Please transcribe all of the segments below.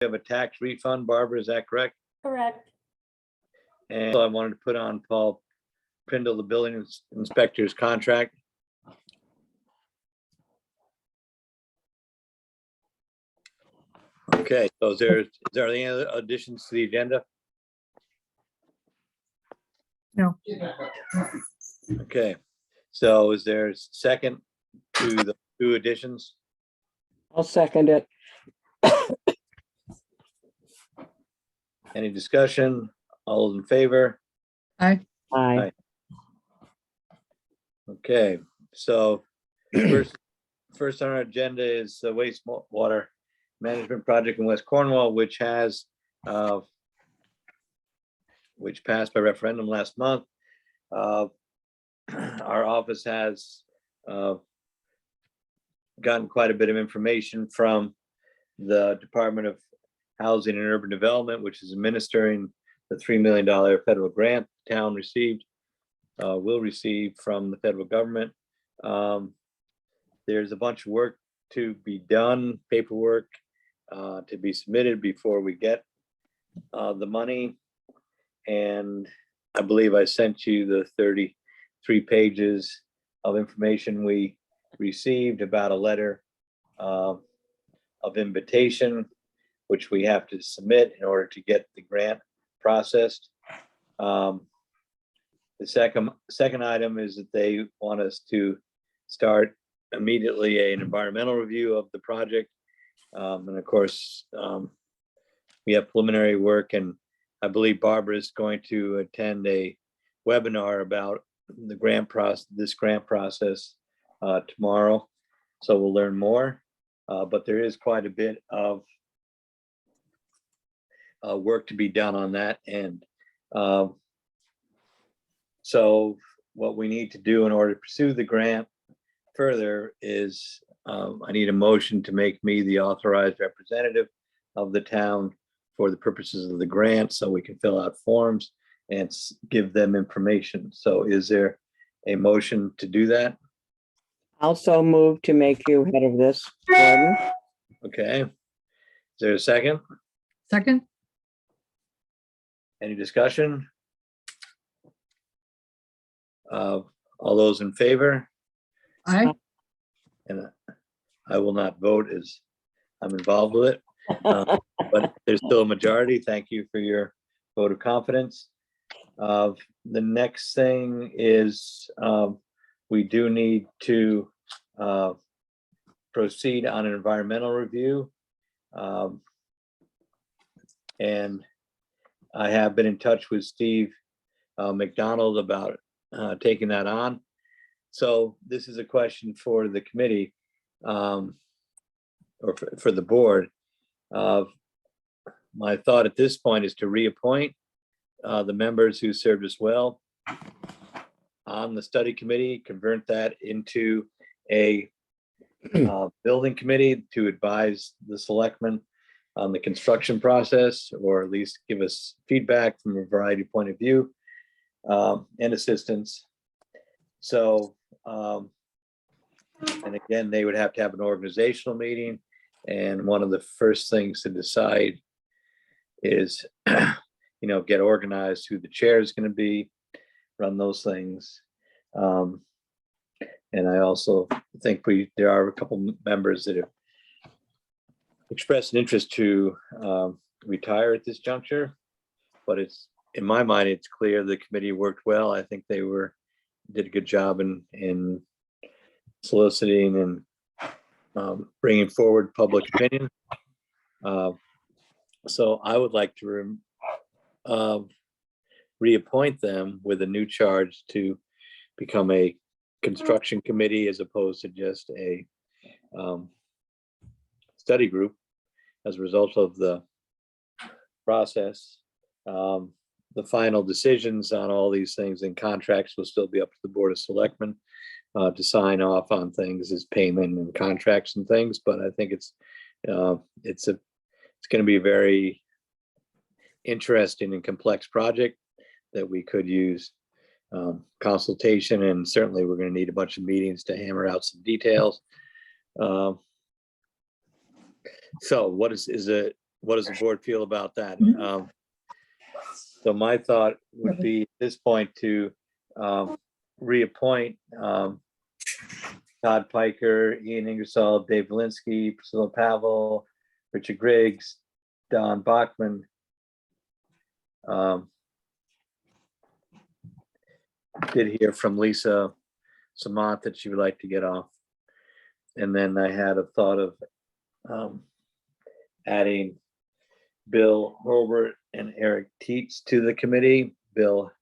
have a tax refund, Barbara, is that correct? Correct. And so I wanted to put on Paul Prindle, the building inspector's contract. Okay, so is there any other additions to the agenda? No. Okay, so is there a second to the two additions? I'll second it. Any discussion? All those in favor? Aye. Aye. Okay, so first on our agenda is the wastewater management project in West Cornwall, which passed by referendum last month. Our office has gotten quite a bit of information from the Department of Housing and Urban Development, which is administering the $3 million federal grant the town will receive from the federal government. There's a bunch of work to be done, paperwork to be submitted before we get the money. And I believe I sent you the 33 pages of information we received about a letter of invitation, which we have to submit in order to get the grant processed. The second item is that they want us to start immediately an environmental review of the project. And of course, we have preliminary work, and I believe Barbara is going to attend a webinar about the grant process tomorrow. So we'll learn more, but there is quite a bit of work to be done on that end. So what we need to do in order to pursue the grant further is I need a motion to make me the authorized representative of the town for the purposes of the grant, so we can fill out forms and give them information. So is there a motion to do that? Also move to make you head of this, Gordon. Okay. Is there a second? Second. Any discussion? All those in favor? Aye. And I will not vote as I'm involved with it, but there's still a majority. Thank you for your vote of confidence. The next thing is we do need to proceed on an environmental review. And I have been in touch with Steve McDonald about taking that on. So this is a question for the committee or for the board. My thought at this point is to reappoint the members who served us well on the study committee, convert that into a building committee to advise the selectmen on the construction process, or at least give us feedback from a variety of point of view and assistance. So, and again, they would have to have an organizational meeting. And one of the first things to decide is, get organized, who the chair is going to be, run those things. And I also think there are a couple members that have expressed an interest to retire at this juncture, but in my mind, it's clear the committee worked well. I think they did a good job in soliciting and bringing forward public opinion. So I would like to reappoint them with a new charge to become a construction committee as opposed to just a study group as a result of the process. The final decisions on all these things and contracts will still be up to the Board of Selectmen to sign off on things as payment and contracts and things. But I think it's going to be a very interesting and complex project that we could use consultation, and certainly we're going to need a bunch of meetings to hammer out some details. So what is it what does the board feel about that? Mhm. So my thought would be at this point to reappoint Todd Piker, Ian Ingersoll, Dave Valinsky, Priscilla Pavel, Richard Griggs, Don Bachman. Did hear from Lisa Samant that she would like to get off. And then I had a thought of adding Bill Herbert and Eric Teets to the committee. Bill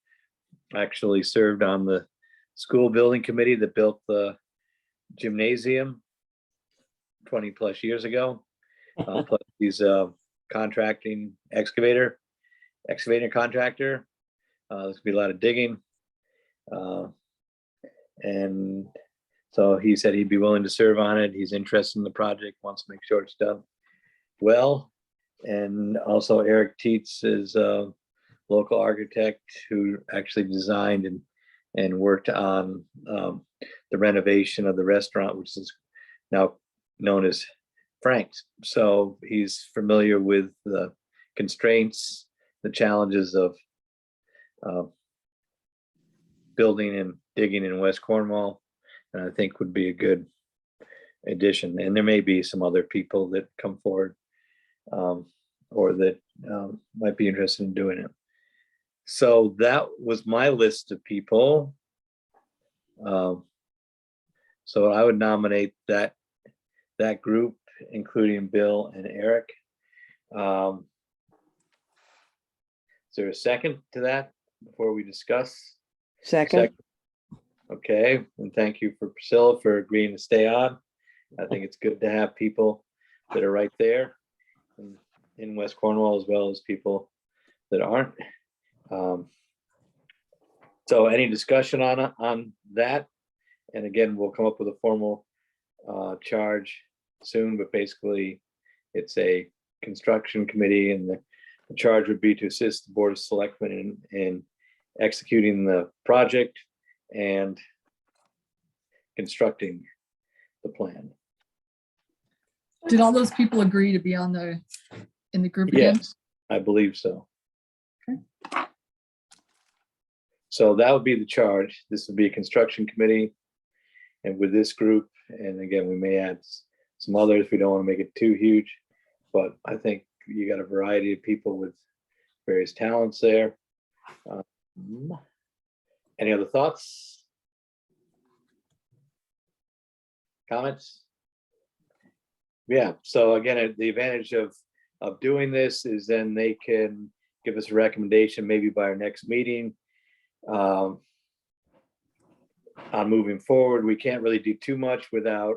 actually served on the school building committee that built the gymnasium 20 plus years ago. Plus he's a contracting excavator contractor. There's gonna be a lot of digging. And so he said he'd be willing to serve on it. He's interested in the project, wants to make sure it's done well. And also Eric Teets is a local architect who actually designed and worked on the renovation of the restaurant, which is now known as Frank's. So he's familiar with the constraints, the challenges of building and digging in West Cornwall, and I think would be a good addition. And there may be some other people that come forward or that might be interested in doing it. So that was my list of people. So I would nominate that group, including Bill and Eric. Is there a second to that before we discuss? Second. Okay, and thank you for Priscilla for agreeing to stay on. I think it's good to have people that are right there in West Cornwall, as well as people that aren't. So any discussion on that? And again, we'll come up with a formal charge soon, but basically it's a construction committee, and the charge would be to assist the Board of Selectmen in executing the project and constructing the plan. Did all those people agree to be in the group again? Yes, I believe so. Okay. So that would be the charge. This would be a construction committee. And with this group, and again, we may add some others. We don't want to make it too huge, but I think you got a variety of people with various talents there. Any other thoughts? Comments? Yeah, so again, the advantage of doing this is then they can give us a recommendation maybe by our next meeting on moving forward. We can't really do too much without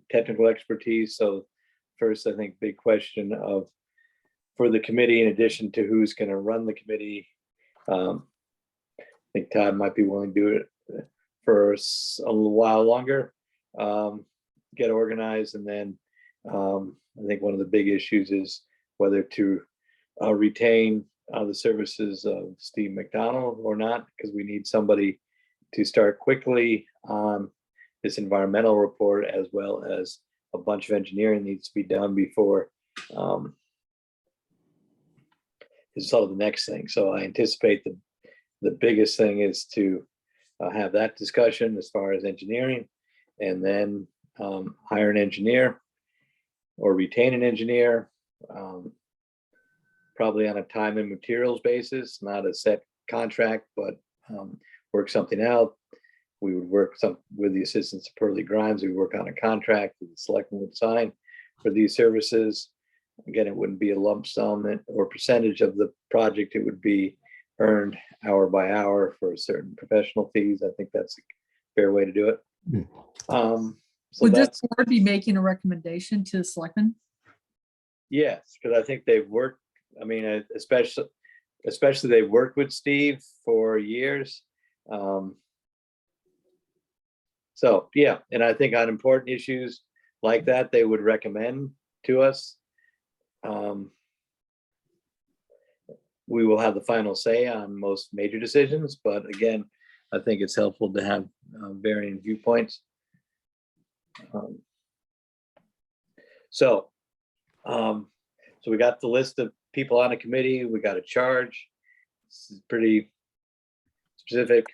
technical expertise. So first, I think big question for the committee, in addition to who's going to run the committee. I think Todd might be willing to do it for a little while longer, get organized, and then I think one of the big issues is whether to retain the services of Steve McDonald or not, because we need somebody to start quickly on this environmental report, as well as a bunch of engineering needs to be done before is sort of the next thing. So I anticipate the biggest thing is to have that discussion as far as engineering, and then hire an engineer or retain an engineer, probably on a time and materials basis, not a set contract, but work something out. We would work with the assistance of Pearlie Grimes. We work on a contract that the selectmen would sign for these services. Again, it wouldn't be a lump sum or percentage of the project. It would be earned hour by hour for certain professional fees. I think that's a fair way to do it. So Would this that's, board be making a recommendation to the selectmen? yes, because I think they've worked, I mean, especially they've worked with Steve for years. So yeah, and I think on important issues like that, they would recommend to us. We will have the final say on most major decisions, but again, I think it's helpful to have varying viewpoints. So So we got the list of people on the committee. We got a charge. This is pretty specific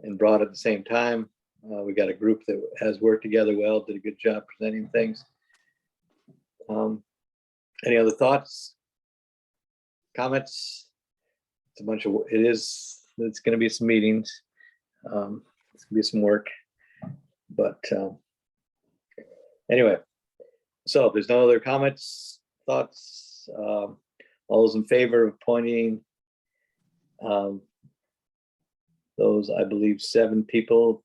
and broad at the same time. We got a group that has worked together well, did a good job presenting things. Any other thoughts? Comments? It's a bunch of, it's going to be some meetings. It's going to be some work, but anyway, so if there's no other comments, thoughts, all those in favor of appointing those, I believe, 7 people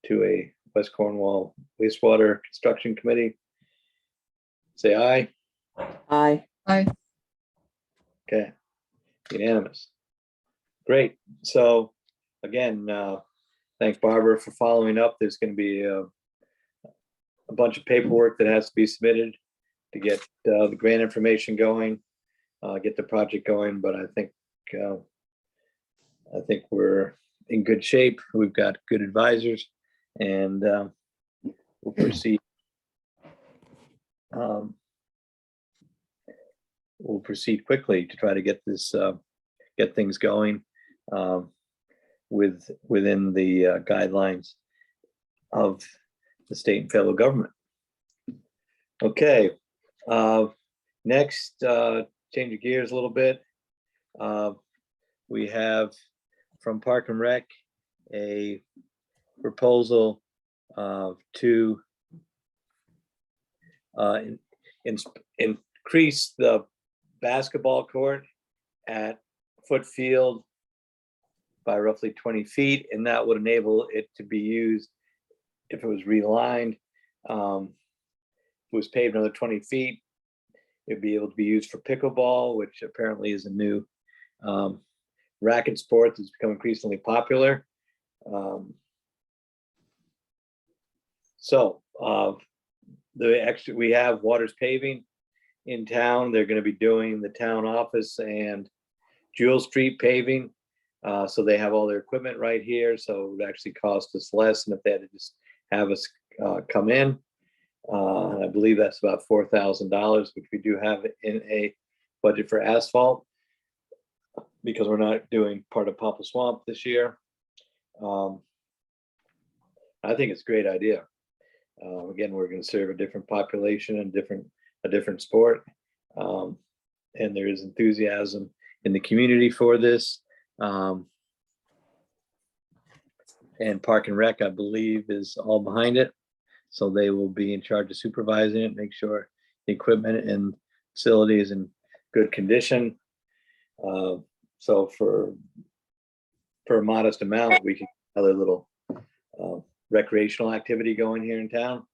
to a West Cornwall wastewater construction committee, say aye. Aye. I, Okay, unanimous. Great. So again, thank Barbara for following up. There's going to be a bunch of paperwork that has to be submitted to get the grant information going, get the project going. But I think we're in good shape. We've got good advisors, and we'll proceed. We'll proceed quickly to try to get this, get things going within the guidelines of the state and federal government. Okay, next, change of gears a little bit. We have from Park and Rec a proposal to increase the basketball court at Foot Field by roughly 20 feet, and that would enable it to be used if it was relined. If it was paved another 20 feet, it'd be able to be used for pickleball, which apparently is a new racket sport that's become increasingly popular. We have Waters Paving in town. They're going to be doing the town office and Jewel Street paving. So they have all their equipment right here. So it would actually cost us less than if they had to just have us come in. I believe that's about $4,000, which we do have in a budget for asphalt because we're not doing part of Popple Swamp this year. I think it's a great idea. Again, we're going to serve a different population and a different sport. And there is enthusiasm in the community for this. And Park and Rec, I believe, is all behind it. So they will be in charge of supervising it, make sure the equipment and facility is in good condition. So for a modest amount, we can have a little recreational activity going here in town.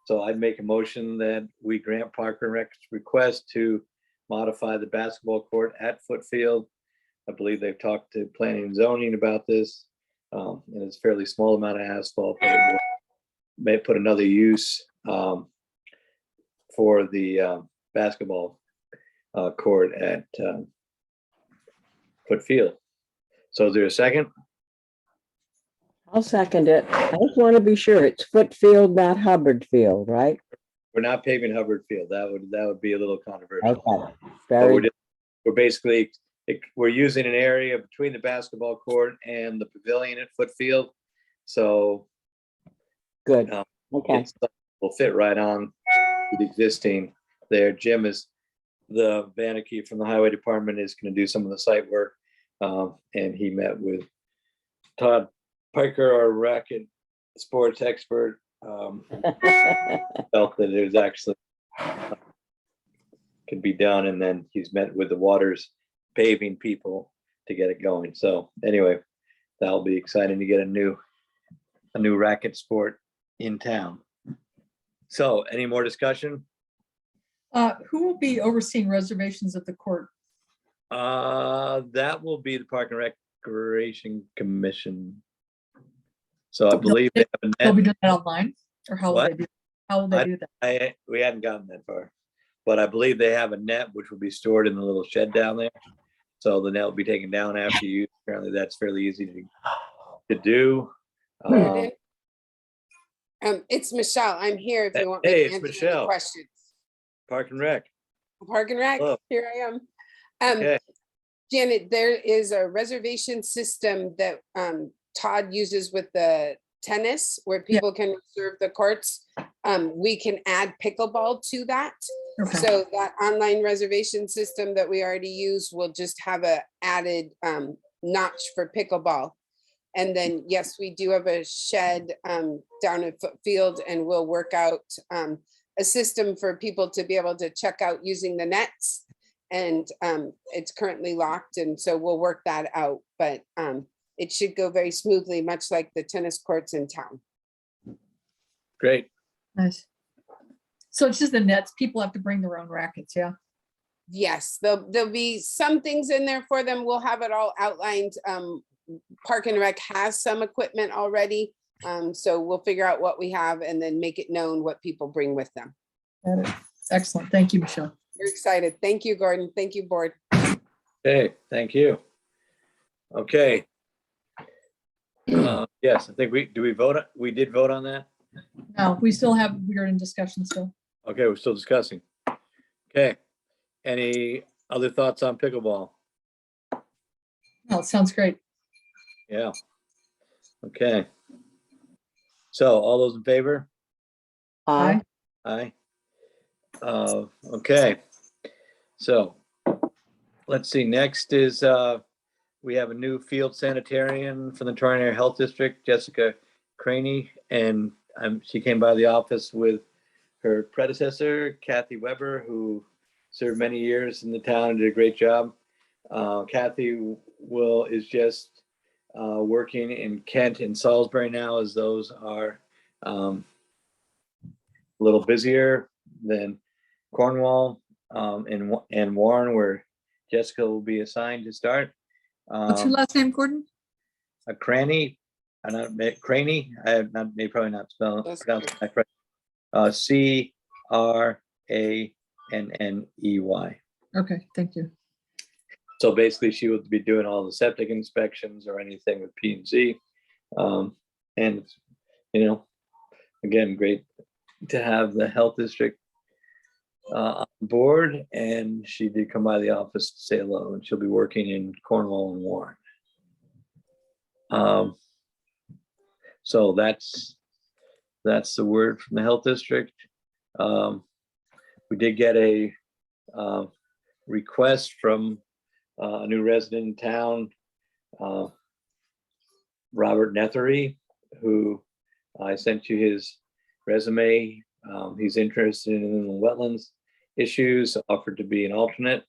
So I'd make a motion that we grant Park and Rec's request to modify the basketball court at Foot Field. I believe they've talked to planning and zoning about this, and it's a fairly small amount of asphalt, but it may put another use for the basketball court at Foot Field. So is there a second? I'll second it. I just want to be sure it's Foot Field, not Hubbard Field, right? We're not paving Hubbard Field. That would be a little controversial. Okay. But we're basically, we're using an area between the basketball court and the pavilion at Foot Field. So Good. Okay. Will fit right on the existing there. Jim is the Vanakey from the highway department is going to do some of the site work. And he met with Todd Piker, our racket sports expert, felt that it was actually could be done. And then he's met with the Waters paving people to get it going. So anyway, that'll be exciting to get a new racket sport in town. So any more discussion? who will be overseeing reservations at the court? That will be the Park and Recreation Commission. So I believe they have a They'll be net. doing that online, or how will What? they do? How will they do that? We hadn't gotten that far, but I believe they have a net which will be stored in the little shed down there. So the net will be taken down after you. Apparently, that's fairly easy to do. It's Michelle. I'm here if you want Hey, me it's to answer Michelle. any questions. Park and Rec. Park and Rec, Hello. here I am. Okay, Janet, there is a reservation system that Todd uses with the tennis where people can reserve the courts. We can add pickleball to that. Okay, So that online reservation system that we already use will just have a added notch for pickleball. And then, yes, we do have a shed down at Footfield, and we'll work out a system for people to be able to check out using the nets. And it's currently locked, and so we'll work that out. But it should go very smoothly, much like the tennis courts in town. great. nice. So it's just the nets. People have to bring their own rackets, yeah? Yes, there'll be some things in there for them. We'll have it all outlined. Park and Rec has some equipment already. So we'll figure out what we have and then make it known what people bring with them. Got it. Excellent. Thank you, Michelle. We're excited. Thank you, Gordon. Thank you, board. Okay, thank you. Okay. Yes, I think we vote? We did vote on that? No, we're in discussion still. Okay, we're still discussing. Okay. Any other thoughts on pickleball? Oh, it sounds great. Yeah. Okay. So all those in favor? Aye. Aye. Okay. So let's see, next is, we have a new field sanitarian for the Tri-Area Health District, Jessica Craney, and she came by the office with her predecessor, Kathy Weber, who served many years in the town and did a great job. Kathy is just working in Kent and Salisbury now, as those are a little busier than Cornwall and Warren, where Jessica will be assigned to start. What's your last name, Gordon? A Craney, Craney. I have not, may probably not spell That's pronounce that correct. CRANNEY. Okay, thank you. So basically, she would be doing all the septic inspections or anything with P&Z. And again, great to have the health district on board. And she did come by the office to say hello, and she'll be working in Cornwall and Warren. So that's the word from the health district. We did get a request from a new resident in town, Robert Nethery, who I sent you his resume. He's interested in the wetlands issues, offered to be an alternate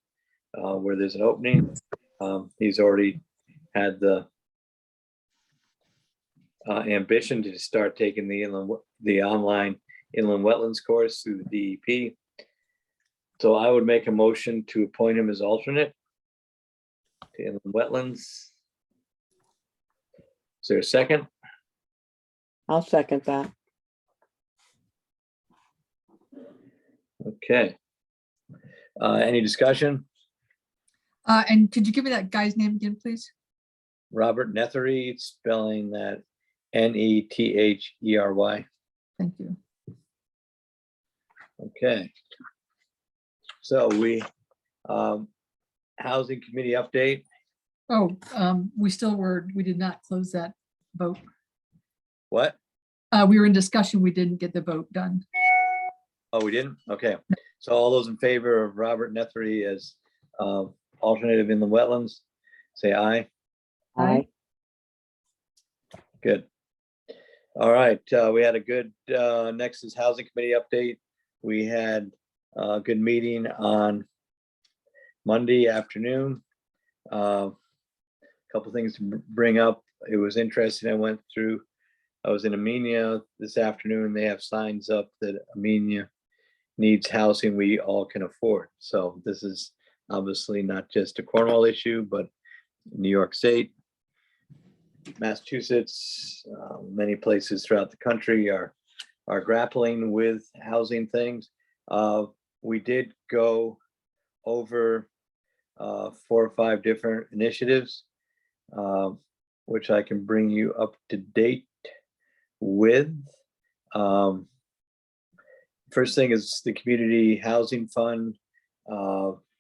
where there's an opening. He's already had the ambition to start taking the online inland wetlands course through the DEP. So I would make a motion to appoint him as alternate to inland wetlands. Is there a second? I'll second that. Okay. Any discussion? And could you give me that guy's name again, please? Robert Nethery, spelling that Nethery. Thank you. Okay. So housing committee update. Oh, we did not close that vote. What? We were in discussion. We didn't get the vote done. Oh, we didn't? Okay. So all those in favor of Robert Nethery as alternative in the wetlands, say aye. Aye. Good. All right. We had a good, next is housing committee update. We had a good meeting on Monday afternoon. Couple things to bring up. It was interesting. I was in Amenia this afternoon. They have signs up that Amenia needs housing we all can afford. So this is obviously not just a Cornwall issue, but New York State, Massachusetts, many places throughout the country are grappling with housing things. We did go over 4 or 5 different initiatives, which I can bring you up to date with. First thing is the Community Housing Fund,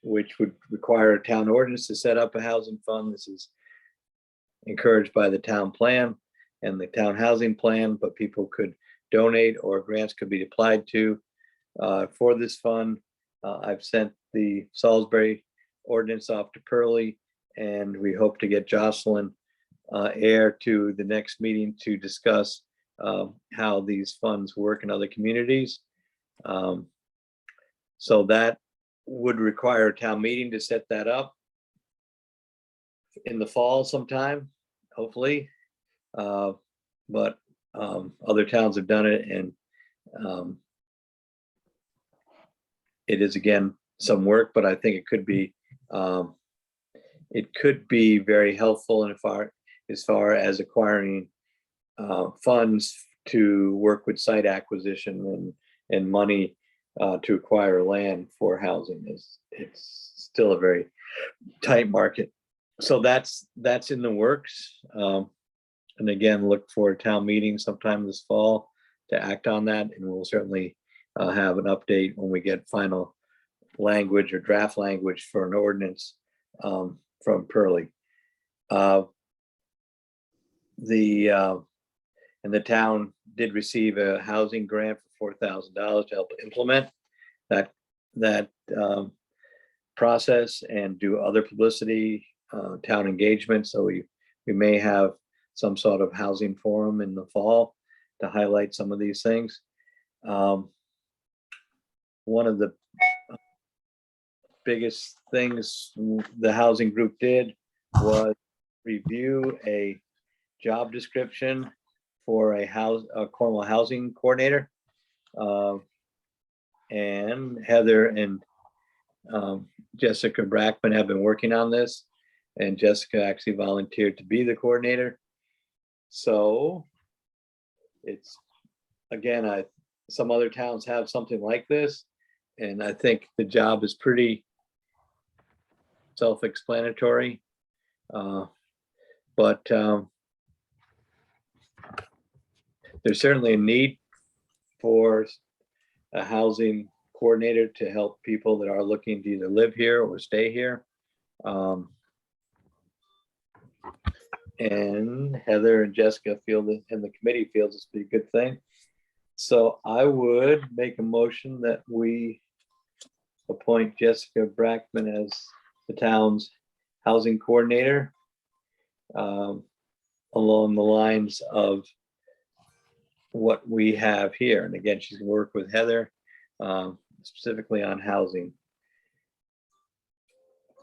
which would require a town ordinance to set up a housing fund. This is encouraged by the town plan and the town housing plan, but people could donate or grants could be applied to for this fund. I've sent the Salisbury ordinance off to Pearlie, and we hope to get Jocelyn Air to the next meeting to discuss how these funds work in other communities. So that would require a town meeting to set that up in the fall sometime, hopefully. But other towns have done it, and it is again some work, but I think it could be very helpful and as far as acquiring funds to work with site acquisition and money to acquire land for housing. It's still a very tight market. So that's in the works. And again, look for a town meeting sometime this fall to act on that. And we'll certainly have an update when we get final language or draft language for an ordinance from Pearlie. And the town did receive a housing grant for $4,000 to help implement that process and do other publicity, town engagement. So we may have some sort of housing forum in the fall to highlight some of these things. One of the biggest things the housing group did was review a job description for a Cornwall housing coordinator. And Heather and Jessica Brackman have been working on this, and Jessica actually volunteered to be the coordinator. So it's, again, some other towns have something like this, and I think the job is pretty self-explanatory. But there's certainly a need for a housing coordinator to help people that are looking to either live here or stay here. And Heather and Jessica feel that, and the committee feels this would be a good thing. So I would make a motion that we appoint Jessica Brackman as the town's housing coordinator, along the lines of what we have here. And again, she's gonna work with Heather specifically on housing.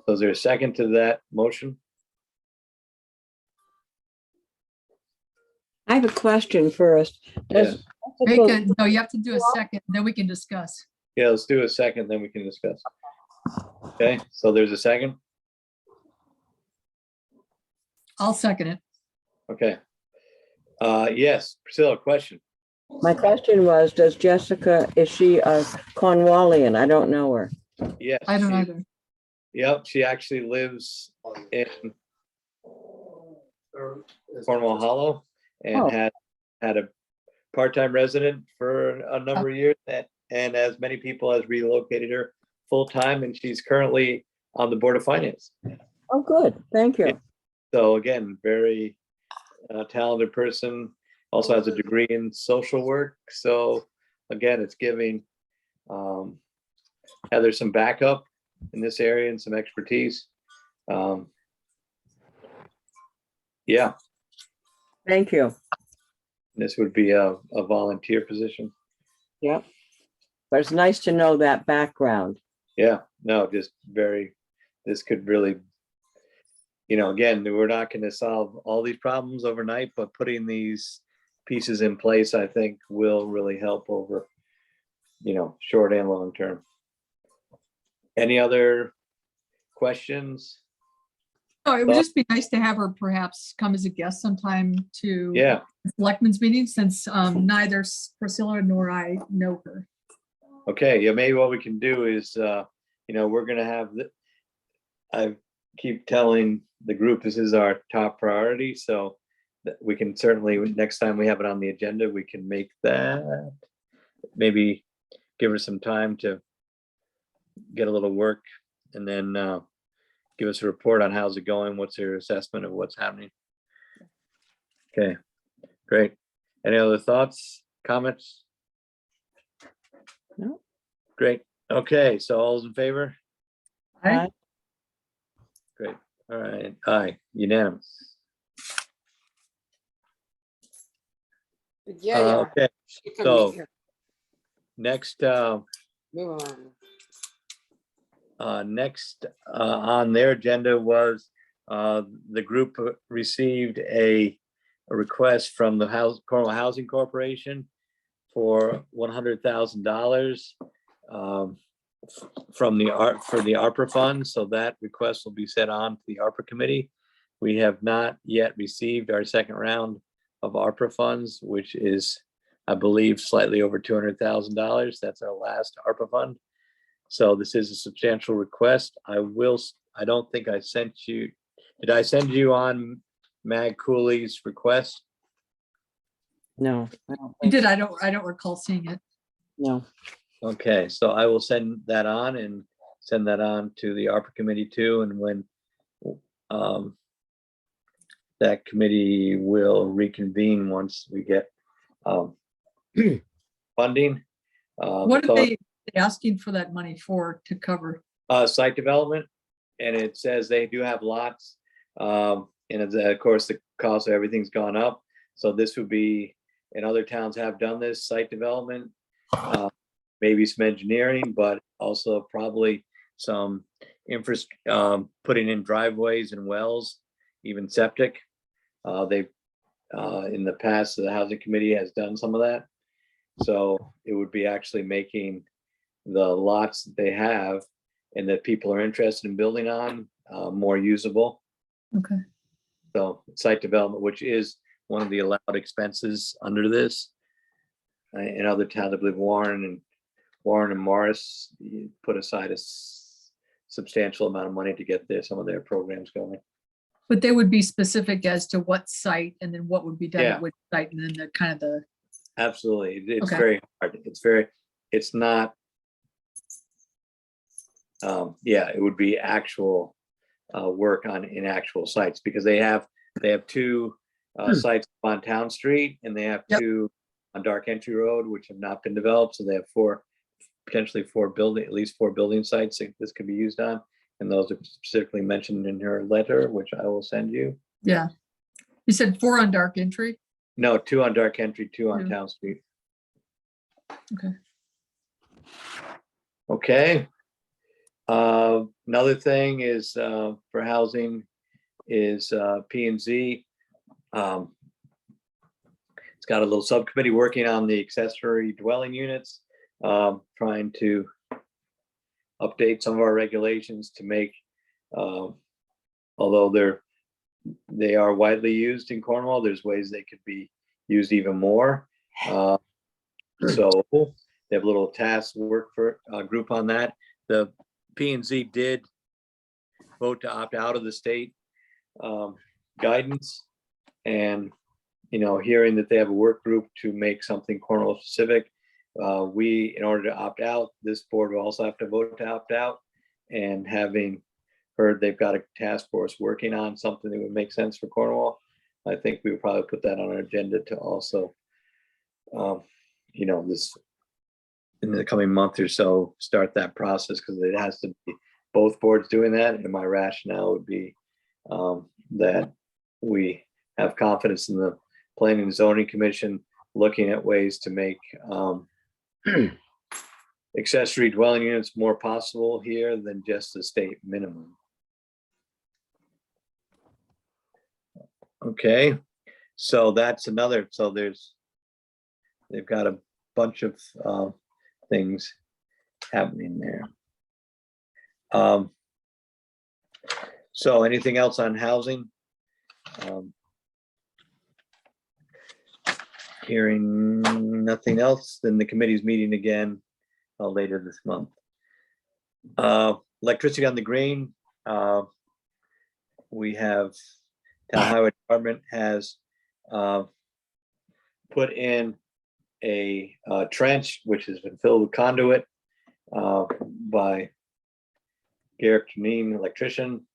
So is there a second to that motion? I have a question first. Does Very good. No, you have to do a second, then we can discuss. Yeah, let's do a second, then we can discuss. Okay, so there's a second. I'll second it. Okay. Yes, Priscilla, question. My question was, does Jessica, is she a Cornwallian? I don't know her. Yes. I don't she- either. Yep, she actually lives in Cornwall Hollow and Oh. had a part-time resident for a number of years, and as many people has relocated her full-time, and she's currently on the Board of Finance. Oh, good. Thank you. So again, very talented person, also has a degree in social work. So again, it's giving Heather some backup in this area and some expertise. Yeah, Thank you. this would be a volunteer position. Yep. But it's nice to know that background. Yeah, no, just this could really, again, we're not going to solve all these problems overnight, but putting these pieces in place, I think will really help over, short and long term. Any other questions? Oh, it would just be nice to have her perhaps come as a guest sometime to Yeah, the Selectmen's meeting, since neither Priscilla nor I know her. okay, yeah, maybe what we can do is, we're gonna have I keep telling the group this is our top priority, so that we can certainly, next time we have it on the agenda, we can make that maybe give her some time to get a little work and then give us a report on how's it going, what's her assessment of what's happening. Okay, great. Any other thoughts, comments? No. Great. Okay, so all's in favor? Aye. Great. All right. Aye, unanimous. Yeah, yeah. Okay, She can so- meet here. next, Move on. next on their agenda was the group received a request from the Cornwall Housing Corporation for $100,000 from for the ARPA fund. So that request will be set on to the ARPA committee. We have not yet received our second round of ARPA funds, which is, I believe, slightly over $200,000. That's our last ARPA fund. So this is a substantial request. I don't think I sent you, did I send you on Mag Cooley's request? No, I don't You think did, I don't recall seeing it. no. Okay, so I will send that on to the ARPA committee too, and when that committee will reconvene once we get funding. What the are they asking for that money for to cover? site development, and it says they do have lots. And of course, the cost of everything's gone up. So this would be, and other towns have done this, site development, maybe some engineering, but also probably some putting in driveways and wells, even septic. They've in the past, the housing committee has done some of that. So it would be actually making the lots that they have and that people are interested in building on more usable. Okay. So site development, which is one of the allowed expenses under this. In other towns, I believe Warren and Morris put aside a substantial amount of money to get some of their programs going. But they would be specific as to what site and then what would be done Yeah. at which site and then the kind of the, Absolutely. It's Okay. very hard. It's not. Yeah, it would be actual work in actual sites, because they have two sites on Town Street, and they have Yep. two on Dark Entry Road, which have not been developed. So they have potentially at least four building sites that this could be used on. And those are specifically mentioned in her letter, which I will send you. yeah. You said 4 on dark entry? No, two on Dark Entry, two on Yeah. Town Street. Okay. Okay. Another thing is for housing is P&Z. It's got a little subcommittee working on the accessory dwelling units, trying to update some of our regulations to make, although they are widely used in Cornwall, there's ways they could be used even more. So they have a little task work for group on that. The P&Z did vote to opt out of the state guidance, and hearing that they have a work group to make something Cornwall specific, we, in order to opt out, this board will also have to vote to opt out. And having heard they've got a task force working on something that would make sense for Cornwall, I think we would probably put that on our agenda to also, this in the coming month or so, start that process, because it has to be both boards doing that. And my rationale would be that we have confidence in the Planning and Zoning Commission looking at ways to make accessory dwelling units more possible here than just the state minimum. Okay, so that's another, so they've got a bunch of things happening there. So anything else on housing? Hearing nothing else, then the committee's meeting again later this month. Electricity on the green. We have, Town Highway Department has put in a trench, which has been filled with conduit by Garrick Janine, electrician.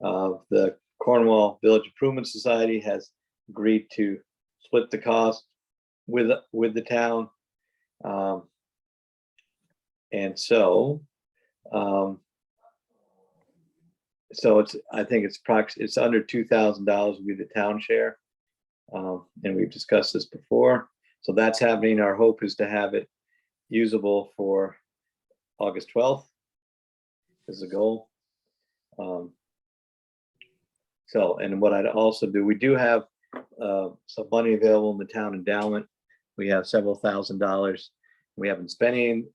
The Cornwall Village Improvement Society has agreed to split the cost with the town. And so I think it's under $2,000 would be the town share. And we've discussed this before. So that's happening. Our hope is to have it usable for August 12th is the goal. So, and what I'd also do, we do have some money available in the town endowment. We have several $1,000s. We haven't spent any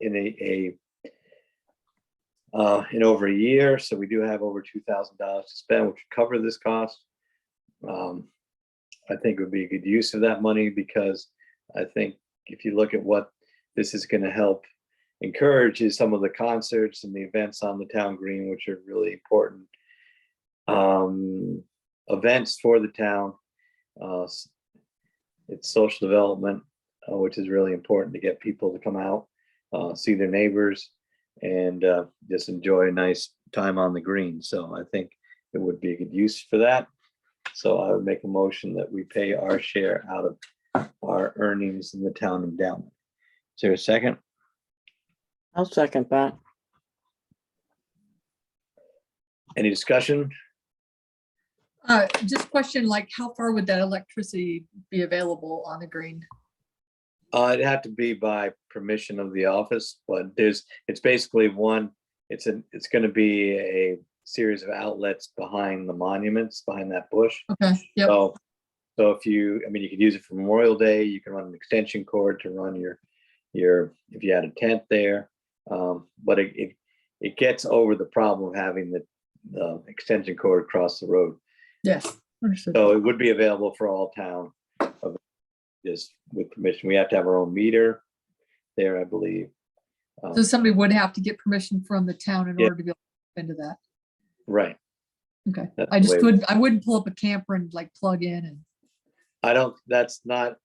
in over a year. So we do have over $2,000 to spend, which would cover this cost. I think it would be a good use of that money, because I think if you look at what this is going to help encourage is some of the concerts and the events on the town green, which are really important events for the town. It's social development, which is really important to get people to come out, see their neighbors, and just enjoy a nice time on the green. So I think it would be a good use for that. So I would make a motion that we pay our share out of our earnings in the town endowment. Is there a second? I'll second that. Any discussion? Just question, like, how far would that electricity be available on the green? It'd have to be by permission of the office, but it's basically it's going to be a series of outlets behind the monuments, behind that bush. Okay, yep. So if you could use it for Memorial Day, you can run an extension cord to run your if you had a tent there. But it gets over the problem of having the extension cord across the road. Yes, understood. So it would be available for all town, just with permission. We have to have our own meter there, I believe. So somebody would have to get permission from the town in Yeah. order to be able to into that. Right. Okay, That's I the just way- I wouldn't pull up a camper and like plug in and, that's not,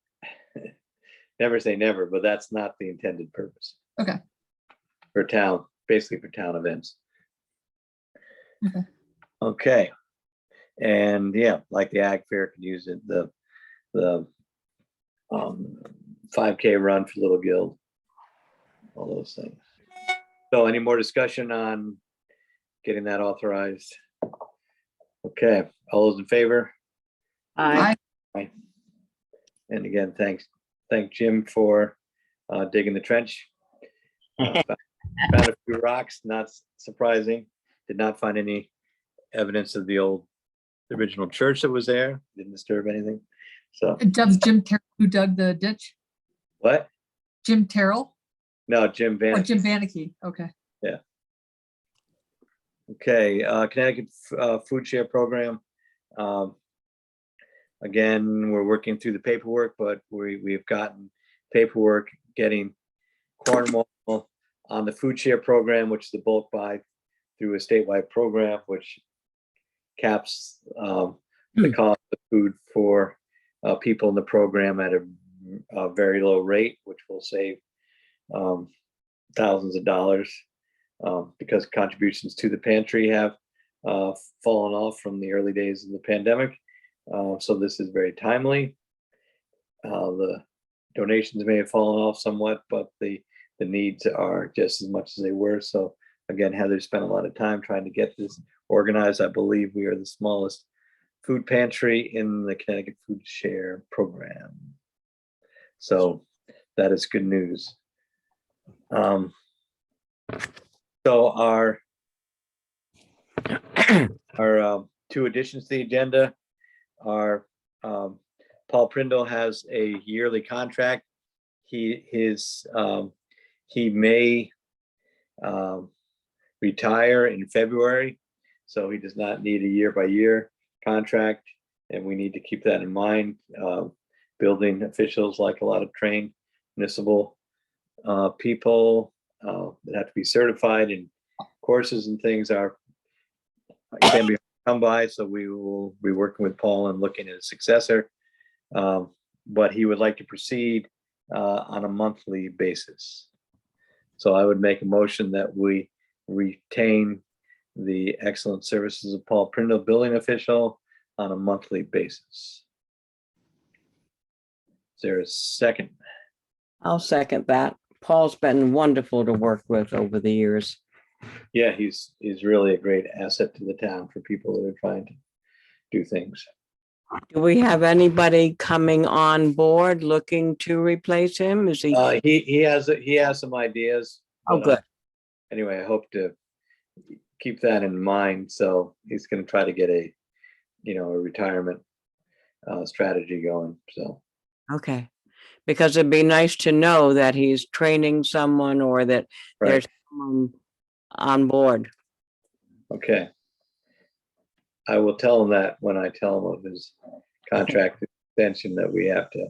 never say never, but that's not the intended purpose. Okay. For town, basically for town events. Okay. Okay. And yeah, like the Ag Fair could use it, the 5K run for Little Guild, all those things. So any more discussion on getting that authorized? Okay, all those in favor? Aye. And again, thank Jim for digging the trench. Found a few rocks, not surprising. Did not find any evidence of the original church that was there. Didn't disturb anything. So that was Jim Terrell who dug the ditch? what? Jim Terrell No, Jim Van. or Jim Bannicky? Okay. Okay, Connecticut Food Share Program. Again, we're working through the paperwork, but we've gotten paperwork getting Cornwall on the food share program, which is the bulk buy through a statewide program, which caps the cost of food for people in the program at a very low rate, which will save thousands of dollars because contributions to the pantry have fallen off from the early days of the pandemic. So this is very timely. The donations may have fallen off somewhat, but the needs are just as much as they were. So again, Heather spent a lot of time trying to get this organized. I believe we are the smallest food pantry in the Connecticut Food Share Program. So that is good news. So our two additions to the agenda are Paul Prindle has a yearly contract. He may retire in February, so he does not need a year-by-year contract, and we need to keep that in mind. Building officials, like a lot of trained municipal people that have to be certified in courses and things can be come by. So we will be working with Paul and looking at a successor. But he would like to proceed on a monthly basis. So I would make a motion that we retain the excellent services of Paul Prindle, building official, on a monthly basis. Is there a second? I'll second that. Paul's been wonderful to work with over the years. Yeah, he's really a great asset to the town for people that are trying to do things. Do we have anybody coming on board looking to replace him? Is he? He has some ideas. Oh, but, good. Anyway, I hope to keep that in mind. So he's going to try to get a retirement strategy going. So Okay. Because it'd be nice to know that he's training someone or that right. there's someone on board. Okay. I will tell him that when I tell him of his contract extension that we have to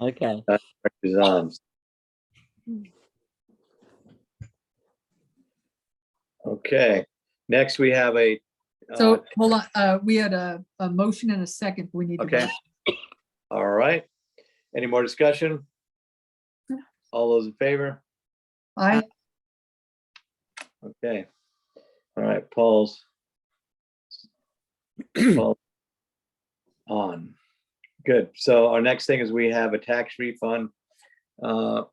Okay. is on. Okay. Next, we have a. So hold on, we had a motion and a second. We need to. Okay. vote. All right. Any more discussion? All those in favor? Aye. Okay. All right, Paul's on. Good. So our next thing is we have a tax refund. Barbara,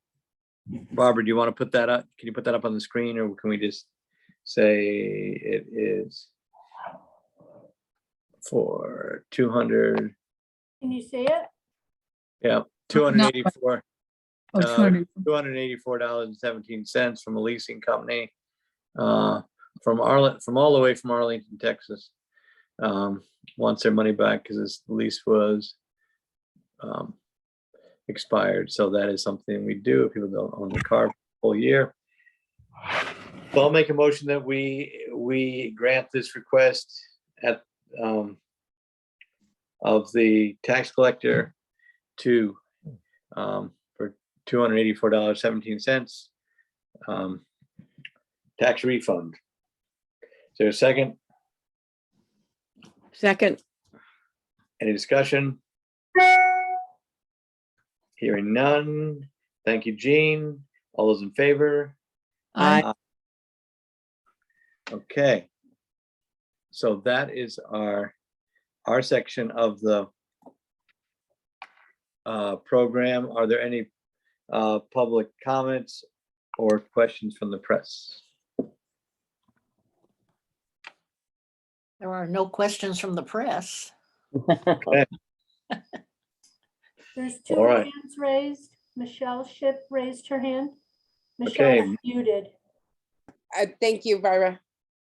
do you want to put that up? Can you put that up on the screen, or can we just say it is for 200? Can you see it? Yeah, 284. Oh, 200. $284.17 from a leasing company from all the way from Arlington, Texas. Wants their money back because this lease was expired. So that is something we do if people don't own the car for the whole year. So I'll make a motion that we grant this request at of the tax collector to for $284.17 tax refund. Is there a second? Second. Any discussion? Hearing none. Thank you, Jean. All those in favor? Aye. Okay. So that is our section of the program. Are there any public comments or questions from the press? There are no questions from the press. Okay. There's two All right. hands raised. Michelle Ship raised her hand. Okay. Michelle is muted. Thank you, Barbara.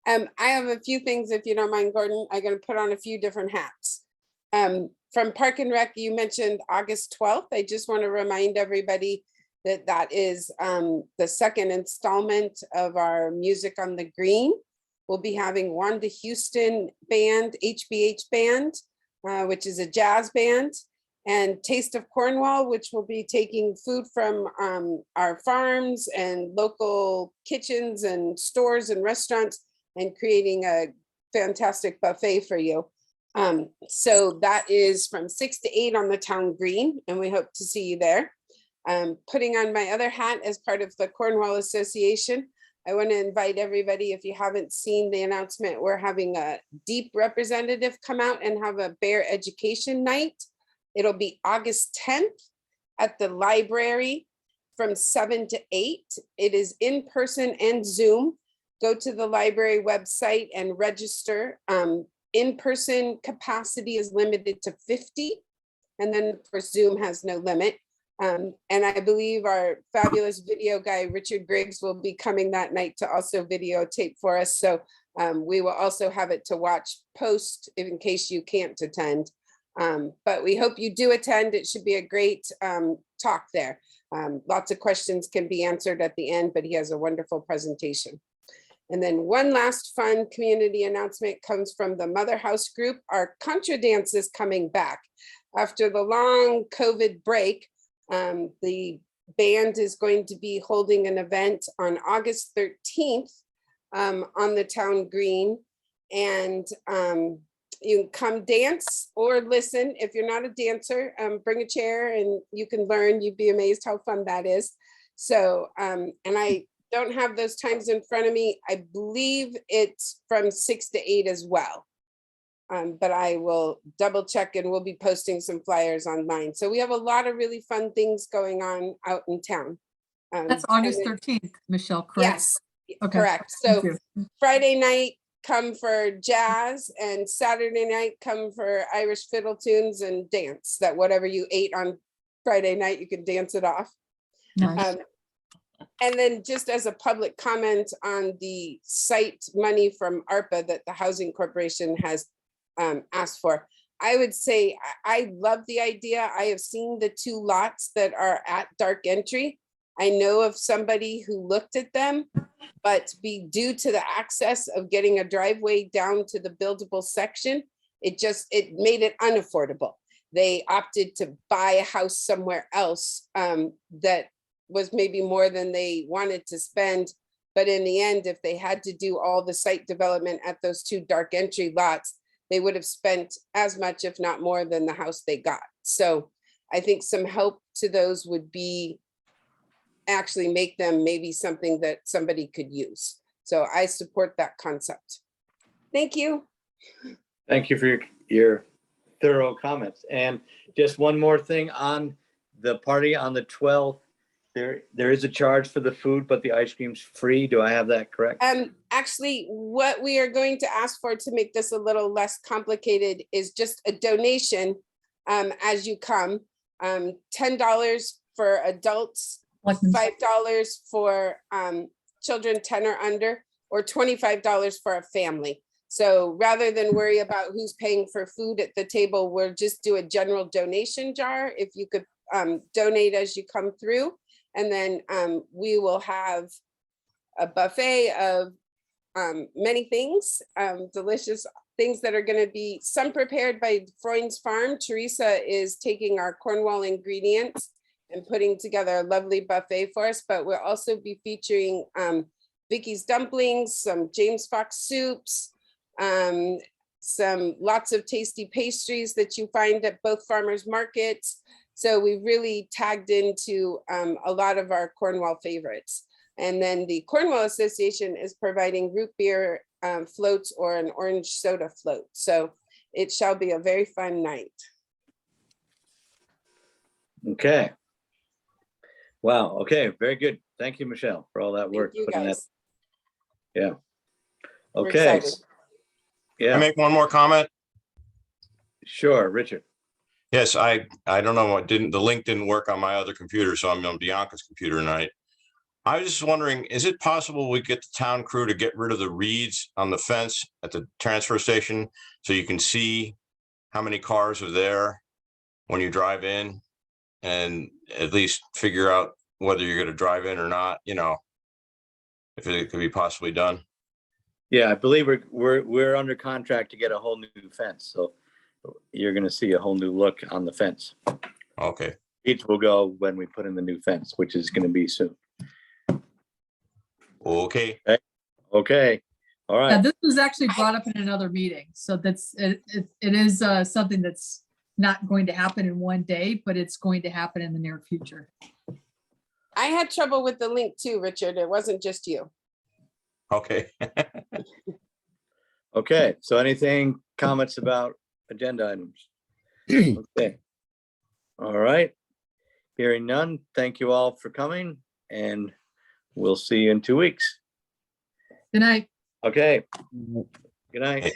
I have a few things, if you don't mind, Gordon. I'm going to put on a few different hats. From Park and Rec, you mentioned August 12th. I just want to remind everybody that that is the second installment of our Music on the Green. We'll be having Wanda Houston Band, HBH Band, which is a jazz band, and Taste of Cornwall, which will be taking food from our farms and local kitchens and stores and restaurants and creating a fantastic buffet for you. So that is from 6 to 8 on the town green, and we hope to see you there. Putting on my other hat as part of the Cornwall Association, I want to invite everybody, if you haven't seen the announcement, we're having a deep representative come out and have a bear education night. It'll be August 10th at the library from 7 to 8. It is in person and Zoom. Go to the library website and register. In-person capacity is limited to 50. And then for Zoom has no limit. And I believe our fabulous video guy, Richard Griggs, will be coming that night to also videotape for us. So we will also have it to watch post in case you can't attend. But we hope you do attend. It should be a great talk there. Lots of questions can be answered at the end, but he has a wonderful presentation. And then one last fun community announcement comes from the Mother House group. Our contra dance is coming back. After the long COVID break, the band is going to be holding an event on August 13th on the town green. And You can come dance or listen. If you're not a dancer, bring a chair and you can learn. You'd be amazed how fun that is. So, and I don't have those times in front of me. I believe it's from 6 to 8 as well. But I will double check and we'll be posting some flyers online. So we have a lot of really fun things going on out in town. That's and August then- 13th, Michelle, correct? Yes, Okay, correct. thank So you. Friday night, come for jazz, and Saturday night, come for Irish fiddle tunes and dance. That whatever you ate on Friday night, you can dance it off. Nice. And then just as a public comment on the site money from ARPA that the Housing Corporation has asked for, I would say I love the idea. I have seen the 2 lots that are at Dark Entry. I know of somebody who looked at them, but due to the access of getting a driveway down to the buildable section, it made it unaffordable. They opted to buy a house somewhere else that was maybe more than they wanted to spend. But in the end, if they had to do all the site development at those 2 Dark Entry lots, they would have spent as much, if not more, than the house they got. So I think some help to those would be actually make them maybe something that somebody could use. So I support that concept. Thank you. Thank you for your thorough comments. And just one more thing on the party on the 12th. There is a charge for the food, but the ice cream's free. Do I have that correct? Actually, what we are going to ask for to make this a little less complicated is just a donation as you come. $10 for adults, Selectmen. $5 for children 10 or under, or $25 for a family. So rather than worry about who's paying for food at the table, we'll just do a general donation jar. If you could donate as you come through, and then we will have a buffet of many things, delicious things that are going to be some prepared by Freund's Farm. Teresa is taking our Cornwall ingredients and putting together a lovely buffet for us, but we'll also be featuring Vicky's dumplings, some James Fox soups, some lots of tasty pastries that you find at both farmers markets. So we really tagged into a lot of our Cornwall favorites. And then the Cornwall Association is providing root beer floats or an orange soda float. So it shall be a very fun night. Okay. Wow. Okay. Very good. Thank you, Michelle, for all that work. Thank you putting that- guys. Yeah. We're Okay. excited. Can I Yeah, make one more comment? sure. Richard. Yes, I don't know what the link didn't work on my other computer, so I'm on Bianca's computer tonight. I was just wondering, is it possible we get the town crew to get rid of the reeds on the fence at the transfer station so you can see how many cars are there when you drive in, and at least figure out whether you're going to drive in or not, if it could be possibly done? Yeah, I believe we're under contract to get a whole new fence, so you're gonna see a whole new look on the fence. Okay. Each will go when we put in the new fence, which is gonna be soon. Okay. Okay, all Yeah, right. this was actually brought up in another meeting, so it is something that's not going to happen in one day, but it's going to happen in the near future. I had trouble with the link too, Richard. It wasn't just you. Okay. Okay, so anything, comments about agenda items? Okay. All right. Hearing none, thank you all for coming, and we'll see you in 2 weeks. Good night. Okay. Good night. Hey.